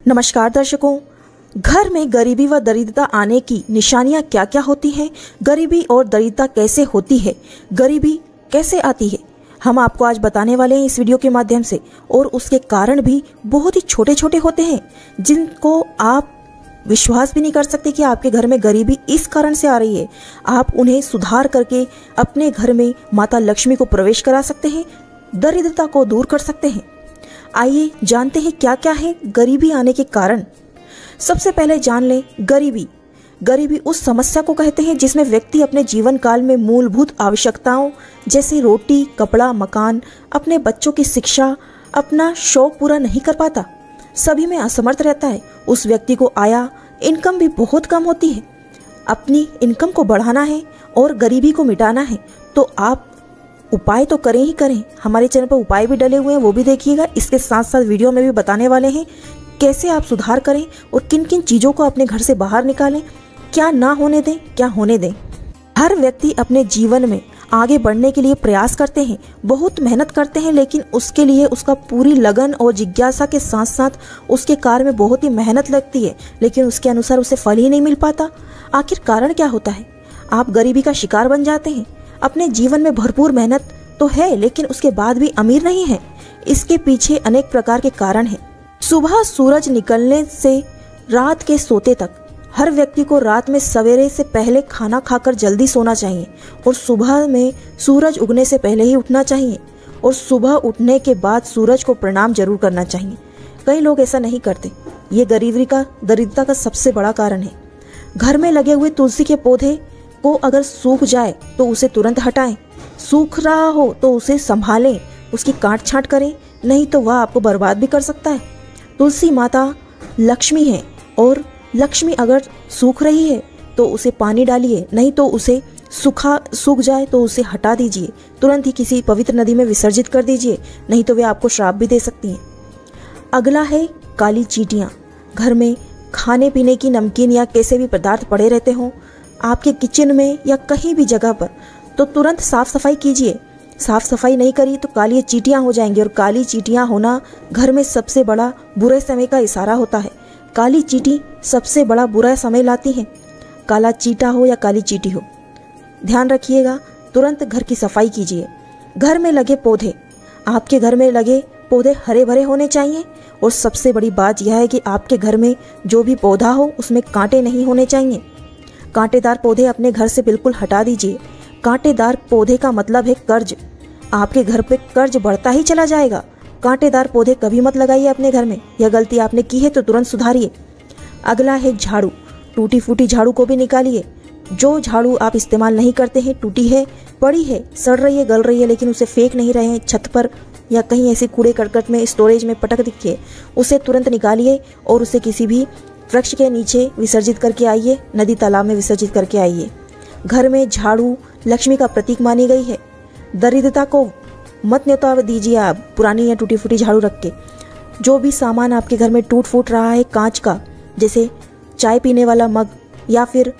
नमस्कार दर्शकों, घर में गरीबी व दरिद्रता आने की निशानियां क्या क्या होती हैं? गरीबी और दरिद्रता कैसे होती है? गरीबी कैसे आती है? हम आपको आज बताने वाले हैं इस वीडियो के माध्यम से। और उसके कारण भी बहुत ही छोटे छोटे होते हैं जिनको आप विश्वास भी नहीं कर सकते कि आपके घर में गरीबी इस कारण से आ रही है। आप उन्हें सुधार करके अपने घर में माता लक्ष्मी को प्रवेश करा सकते हैं, दरिद्रता को दूर कर सकते हैं। आइए जानते हैं क्या क्या है गरीबी आने के कारण। सबसे पहले जान लें गरीबी। गरीबी उस समस्या को कहते हैं जिसमें व्यक्ति अपने जीवन काल में मूलभूत आवश्यकताओं जैसे रोटी, कपड़ा, मकान, अपने बच्चों की शिक्षा, अपना शौक पूरा नहीं कर पाता, सभी में असमर्थ रहता है। उस व्यक्ति को इनकम भी बहुत कम होती है। अपनी इनकम को बढ़ाना है और गरीबी को मिटाना है तो आप उपाय तो करें ही करें। हमारे चैनल पर उपाय भी डले हुए हैं, वो भी देखिएगा। इसके साथ साथ वीडियो में भी बताने वाले हैं कैसे आप सुधार करें और किन किन चीज़ों को अपने घर से बाहर निकालें, क्या ना होने दें, क्या होने दें। हर व्यक्ति अपने जीवन में आगे बढ़ने के लिए प्रयास करते हैं, बहुत मेहनत करते हैं, लेकिन उसके लिए उसका पूरी लगन और जिज्ञासा के साथ साथ उसके कार्य में बहुत ही मेहनत लगती है, लेकिन उसके अनुसार उसे फल ही नहीं मिल पाता। आखिर कारण क्या होता है? आप गरीबी का शिकार बन जाते हैं। अपने जीवन में भरपूर मेहनत तो है लेकिन उसके बाद भी अमीर नहीं है। इसके पीछे अनेक प्रकार के कारण हैं। सुबह सूरज निकलने से रात के सोते तक हर व्यक्ति को रात में सवेरे से पहले खाना खाकर जल्दी सोना चाहिए और सुबह में सूरज उगने से पहले ही उठना चाहिए और सुबह उठने के बाद सूरज को प्रणाम जरूर करना चाहिए। कई लोग ऐसा नहीं करते। ये दरिद्रता का सबसे बड़ा कारण है। घर में लगे हुए तुलसी के पौधे को अगर सूख जाए तो उसे तुरंत हटाएं। सूख रहा हो तो उसे संभालें, उसकी काट छांट करें, नहीं तो वह आपको बर्बाद भी कर सकता है। तुलसी माता लक्ष्मी है और लक्ष्मी अगर सूख रही है तो उसे पानी डालिए, नहीं तो उसे सूख जाए तो उसे हटा दीजिए, तुरंत ही किसी पवित्र नदी में विसर्जित कर दीजिए, नहीं तो वे आपको श्राप भी दे सकती हैं। अगला है काली चींटियां। घर में खाने पीने की नमकीन या कैसे भी पदार्थ पड़े रहते हों आपके किचन में या कहीं भी जगह पर, तो तुरंत साफ सफाई कीजिए। साफ सफाई नहीं करी तो काली चींटियां हो जाएंगी और काली चींटियां होना घर में सबसे बड़ा बुरे समय का इशारा होता है। काली चींटी सबसे बड़ा बुरा समय लाती है। काला चींटा हो या काली चींटी हो, ध्यान रखिएगा, तुरंत घर की सफाई कीजिए। घर में लगे पौधे, आपके घर में लगे पौधे हरे भरे होने चाहिए और सबसे बड़ी बात यह है कि आपके घर में जो भी पौधा हो उसमें कांटे नहीं होने चाहिए। कांटेदार पौधे अपने घर से बिल्कुल हटा दीजिए। कांटेदार पौधे का मतलब है कर्ज। आपके घर पे कर्ज बढ़ता ही चला जाएगा। कांटेदार पौधे कभी मत लगाइए अपने घर में। यह गलती आपने की है तो तुरंत सुधारिए। अगला है झाड़ू। टूटी फूटी झाड़ू को भी निकालिए। जो झाड़ू आप इस्तेमाल नहीं करते हैं, टूटी है, पड़ी है, सड़ रही है, गल रही है, लेकिन उसे फेंक नहीं रहे हैं, छत पर या कहीं ऐसे कूड़े करकट में स्टोरेज में पटक दिखिए, उसे तुरंत निकालिए और उसे किसी भी वृक्ष के नीचे विसर्जित करके आइए, नदी तालाब में विसर्जित करके आइए। घर में झाड़ू लक्ष्मी का प्रतीक मानी गई है। दरिद्रता को मत न्योता दीजिए आप पुरानी या टूटी फूटी झाड़ू रख के। जो भी सामान आपके घर में टूट फूट रहा है कांच का, जैसे चाय पीने वाला मग या फिर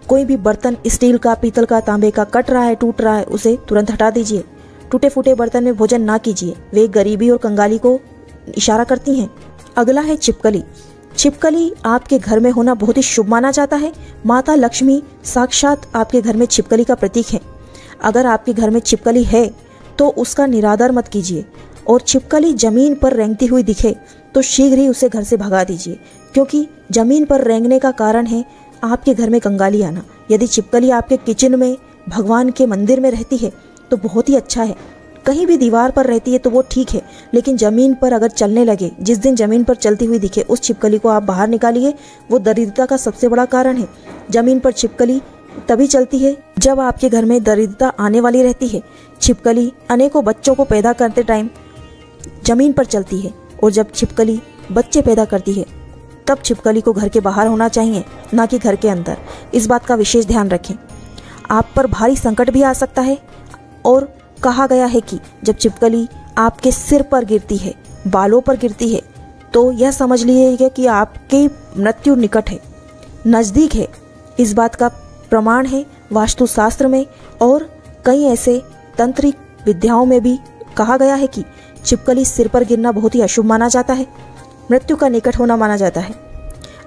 कोई भी बर्तन स्टील का, पीतल का, तांबे का कट रहा है, टूट रहा है, उसे तुरंत हटा दीजिए। टूटे फूटे बर्तन में भोजन ना कीजिए, वे गरीबी और कंगाली को इशारा करती हैं। अगला है छिपकली। छिपकली आपके घर में होना बहुत ही शुभ माना जाता है। माता लक्ष्मी साक्षात आपके घर में छिपकली का प्रतीक है। अगर आपके घर में छिपकली है तो उसका निरादर मत कीजिए और छिपकली जमीन पर रेंगती हुई दिखे तो शीघ्र ही उसे घर से भगा दीजिए, क्योंकि जमीन पर रेंगने का कारण है आपके घर में कंगाली आना। यदि छिपकली आपके किचन में, भगवान के मंदिर में रहती है तो बहुत ही अच्छा है। कहीं भी दीवार पर रहती है तो वो ठीक है, लेकिन जमीन पर अगर चलने लगे, जिस दिन जमीन पर चलती हुई दिखे उस छिपकली को आप बाहर निकालिए। वो दरिद्रता का सबसे बड़ा कारण है। जमीन पर छिपकली तभी चलती है जब आपके घर में दरिद्रता आने वाली रहती है। छिपकली अनेकों बच्चों को पैदा करते टाइम जमीन पर चलती है और जब छिपकली बच्चे पैदा करती है तब छिपकली को घर के बाहर होना चाहिए, ना कि घर के अंदर। इस बात का विशेष ध्यान रखें। आप पर भारी संकट भी आ सकता है और कहा गया है कि जब छिपकली आपके सिर पर गिरती है, बालों पर गिरती है, तो यह समझ लीजिएगा कि आपकी मृत्यु निकट है, नज़दीक है। इस बात का प्रमाण है वास्तुशास्त्र में और कई ऐसे तंत्रिक विद्याओं में भी कहा गया है कि छिपकली सिर पर गिरना बहुत ही अशुभ माना जाता है। मृत्यु का निकट होना माना जाता है।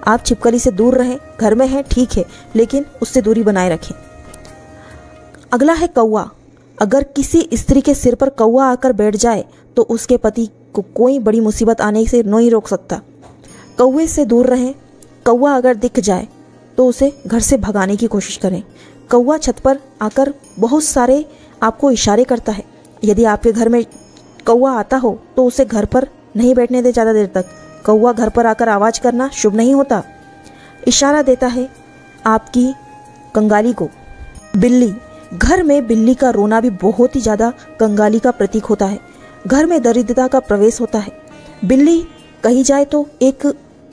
आप छिपकली से दूर रहें, घर में हैं ठीक है, लेकिन उससे दूरी बनाए रखें। अगला है कौवा। अगर किसी स्त्री के सिर पर कौवा आकर बैठ जाए तो उसके पति को कोई बड़ी मुसीबत आने से नहीं रोक सकता। कौवे से दूर रहें। कौवा अगर दिख जाए तो उसे घर से भगाने की कोशिश करें। कौवा छत पर आकर बहुत सारे आपको इशारे करता है। यदि आपके घर में कौवा आता हो तो उसे घर पर नहीं बैठने दे ज़्यादा देर तक। कौवा घर पर आकर आवाज़ करना शुभ नहीं होता। इशारा देता है आपकी कंगाली को। बिल्ली। घर में बिल्ली का रोना भी बहुत ही ज़्यादा कंगाली का प्रतीक होता है। घर में दरिद्रता का प्रवेश होता है। बिल्ली कही जाए तो एक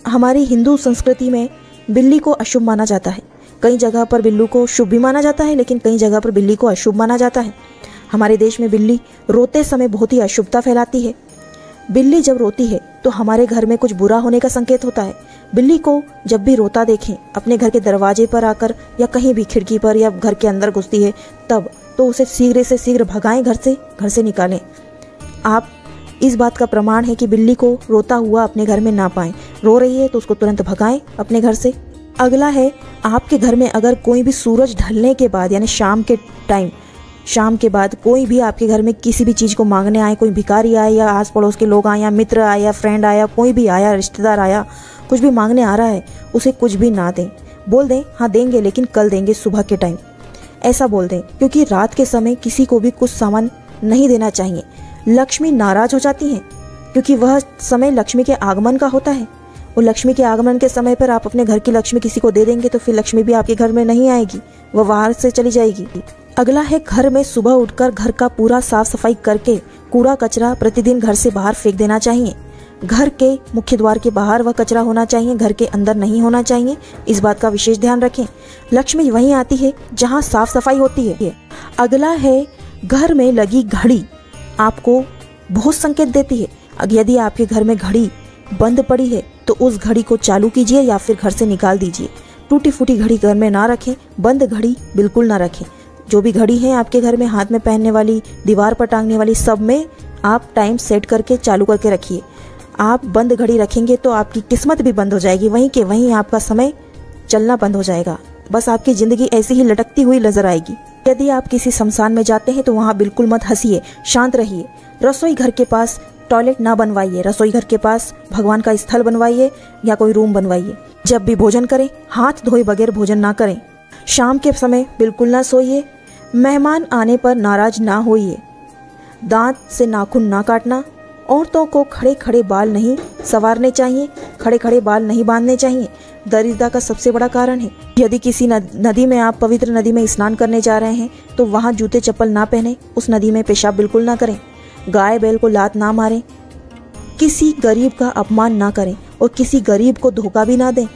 हमारी हिंदू संस्कृति में बिल्ली को अशुभ माना जाता है। कई जगह पर बिल्लू को शुभ भी माना जाता है, लेकिन कई जगह पर बिल्ली को अशुभ माना जाता है। हमारे देश में बिल्ली रोते समय बहुत ही अशुभता फैलाती है। बिल्ली जब रोती है तो हमारे घर में कुछ बुरा होने का संकेत होता है। बिल्ली को जब भी रोता देखें अपने घर के दरवाजे पर आकर या कहीं भी खिड़की पर या घर के अंदर घुसती है तब तो उसे शीघ्र से शीघ्र भगाएं, घर से निकालें। आप इस बात का प्रमाण है कि बिल्ली को रोता हुआ अपने घर में ना पाएं। रो रही है तो उसको तुरंत भगाएं अपने घर से। अगला है आपके घर में अगर कोई भी सूरज ढलने के बाद यानी शाम के बाद कोई भी आपके घर में किसी भी चीज़ को मांगने आए, कोई भिखारी आए या आस पड़ोस के लोग आए या मित्र आए या फ्रेंड आया, कोई भी आया, रिश्तेदार आया, कुछ भी मांगने आ रहा है, उसे कुछ भी ना दें। बोल दें हाँ देंगे लेकिन कल देंगे सुबह के टाइम, ऐसा बोल दें, क्योंकि रात के समय किसी को भी कुछ सामान नहीं देना चाहिए। लक्ष्मी नाराज हो जाती हैं क्योंकि वह समय लक्ष्मी के आगमन का होता है। और लक्ष्मी के आगमन के समय पर आप अपने घर की लक्ष्मी किसी को दे देंगे तो फिर लक्ष्मी भी आपके घर में नहीं आएगी, वह बाहर से चली जाएगी। अगला है घर में सुबह उठकर घर का पूरा साफ सफाई करके कूड़ा कचरा प्रतिदिन घर से बाहर फेंक देना चाहिए। घर के मुख्य द्वार के बाहर वह कचरा होना चाहिए, घर के अंदर नहीं होना चाहिए। इस बात का विशेष ध्यान रखें। लक्ष्मी वहीं आती है जहाँ साफ सफाई होती है। अगला है घर में लगी घड़ी आपको बहुत संकेत देती है। यदि आपके घर में घड़ी बंद पड़ी है तो उस घड़ी को चालू कीजिए या फिर घर से निकाल दीजिए। टूटी फूटी घड़ी घर में ना रखें, बंद घड़ी बिल्कुल ना रखें। जो भी घड़ी है आपके घर में हाथ में पहनने वाली, दीवार पर टांगने वाली, सब में आप टाइम सेट करके चालू करके रखिए। आप बंद घड़ी रखेंगे तो आपकी किस्मत भी बंद हो जाएगी, वहीं के वहीं आपका समय चलना बंद हो जाएगा। बस आपकी जिंदगी ऐसी ही लटकती हुई नजर आएगी। यदि आप किसी शमशान में जाते हैं तो वहाँ बिल्कुल मत हंसिए, शांत रहिए। रसोई घर के पास टॉयलेट ना बनवाइए, रसोई घर के पास भगवान का स्थल बनवाइए या कोई रूम बनवाइए। जब भी भोजन करें हाथ धोए बगैर भोजन ना करें। शाम के समय बिल्कुल ना सोइए। मेहमान आने पर नाराज ना होइए। दांत से नाखून ना काटना। औरतों को खड़े खड़े बाल नहीं संवारने चाहिए, खड़े खड़े बाल नहीं बांधने चाहिए। दरिद्रता का सबसे बड़ा कारण है। यदि किसी नदी में आप पवित्र नदी में स्नान करने जा रहे हैं तो वहाँ जूते चप्पल ना पहने, उस नदी में पेशाब बिल्कुल ना करें। गाय बैल को लात ना मारें। किसी गरीब का अपमान ना करें और किसी गरीब को धोखा भी ना दें।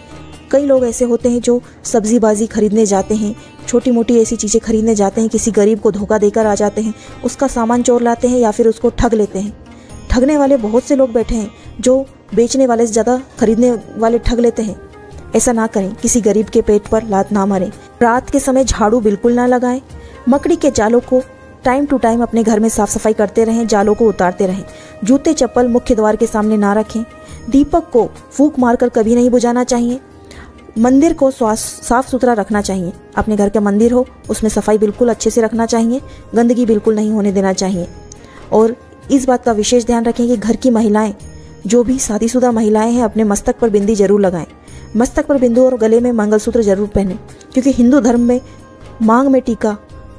कई लोग ऐसे होते हैं जो सब्जी बाजी खरीदने जाते हैं, छोटी मोटी ऐसी चीज़ें खरीदने जाते हैं, किसी गरीब को धोखा देकर आ जाते हैं, उसका सामान चोर लाते हैं या फिर उसको ठग लेते हैं। ठगने वाले बहुत से लोग बैठे हैं जो बेचने वाले से ज़्यादा खरीदने वाले ठग लेते हैं। ऐसा ना करें, किसी गरीब के पेट पर लात ना मारें। रात के समय झाड़ू बिल्कुल ना लगाएं। मकड़ी के जालों को टाइम टू टाइम अपने घर में साफ सफाई करते रहें, जालों को उतारते रहें। जूते चप्पल मुख्य द्वार के सामने ना रखें। दीपक को फूंक मारकर कभी नहीं बुझाना चाहिए। मंदिर को साफ सुथरा रखना चाहिए। अपने घर का मंदिर हो उसमें सफाई बिल्कुल अच्छे से रखना चाहिए, गंदगी बिल्कुल नहीं होने देना चाहिए। और इस बात का विशेष ध्यान रखें कि घर की महिलाएं, जो भी शादीशुदा महिलाएं हैं, अपने मस्तक पर बिंदी जरूर लगाएं। मस्तक पर बिंदु और गले में मंगलसूत्र जरूर पहनें, क्योंकि हिंदू धर्म में मांग में टीका,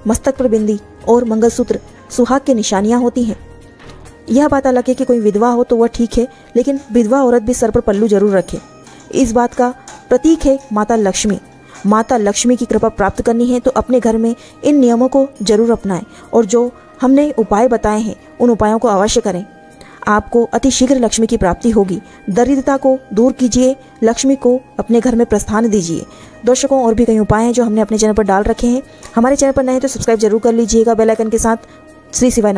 मस्तक पर बिंदी और मंगलसूत्र सुहाग की निशानियां होती हैं। यह बात अलग है कि कोई विधवा हो तो वह ठीक है, लेकिन विधवा औरत भी सर पर पल्लू जरूर रखे। इस बात का प्रतीक है माता लक्ष्मी। माता लक्ष्मी की कृपा प्राप्त करनी है तो अपने घर में इन नियमों को जरूर अपनाएं और जो हमने उपाय बताए हैं उन उपायों को अवश्य करें। आपको अति शीघ्र लक्ष्मी की प्राप्ति होगी। दरिद्रता को दूर कीजिए, लक्ष्मी को अपने घर में प्रस्थान दीजिए। दर्शकों, और भी कई उपाय हैं जो हमने अपने चैनल पर डाल रखे हैं। हमारे चैनल पर नए तो सब्सक्राइब जरूर कर लीजिएगा बेल आइकन के साथ। श्री शिवाय।